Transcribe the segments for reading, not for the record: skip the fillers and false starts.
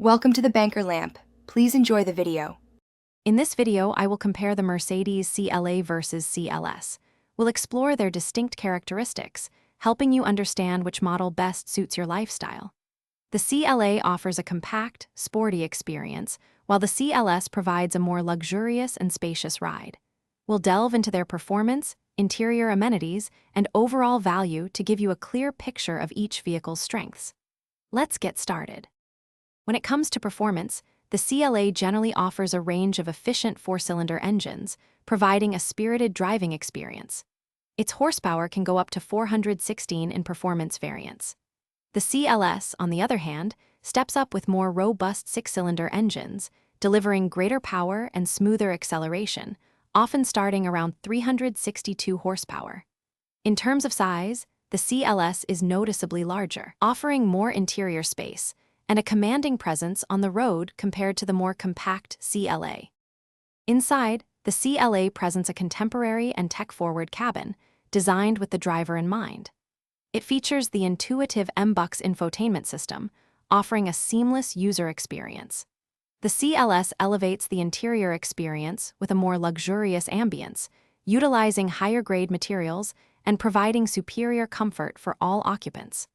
Welcome to the Banker Lamp. Please enjoy the video. In this video, I will compare the Mercedes CLA versus CLS. We'll explore their distinct characteristics, helping you understand which model best suits your lifestyle. The CLA offers a compact, sporty experience, while the CLS provides a more luxurious and spacious ride. We'll delve into their performance, interior amenities, and overall value to give you a clear picture of each vehicle's strengths. Let's get started. When it comes to performance, the CLA generally offers a range of efficient four-cylinder engines, providing a spirited driving experience. Its horsepower can go up to 416 in performance variants. The CLS, on the other hand, steps up with more robust six-cylinder engines, delivering greater power and smoother acceleration, often starting around 362 horsepower. In terms of size, the CLS is noticeably larger, offering more interior space and a commanding presence on the road compared to the more compact CLA. Inside, the CLA presents a contemporary and tech-forward cabin, designed with the driver in mind. It features the intuitive MBUX infotainment system, offering a seamless user experience. The CLS elevates the interior experience with a more luxurious ambience, utilizing higher-grade materials and providing superior comfort for all occupants.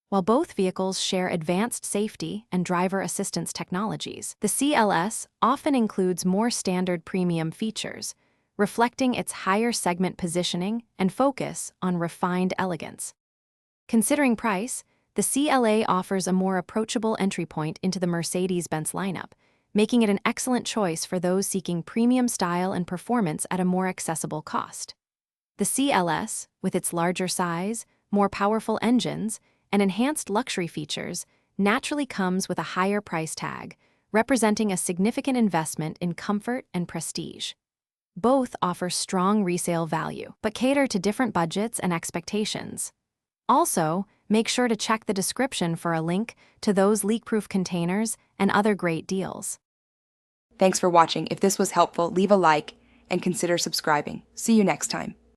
While both vehicles share advanced safety and driver assistance technologies, the CLS often includes more standard premium features, reflecting its higher segment positioning and focus on refined elegance. Considering price, the CLA offers a more approachable entry point into the Mercedes-Benz lineup, making it an excellent choice for those seeking premium style and performance at a more accessible cost. The CLS, with its larger size, more powerful engines, and enhanced luxury features, naturally comes with a higher price tag, representing a significant investment in comfort and prestige. Both offer strong resale value, but cater to different budgets and expectations. Also, make sure to check the description for a link to those leak-proof containers and other great deals. Thanks for watching. If this was helpful, leave a like and consider subscribing. See you next time.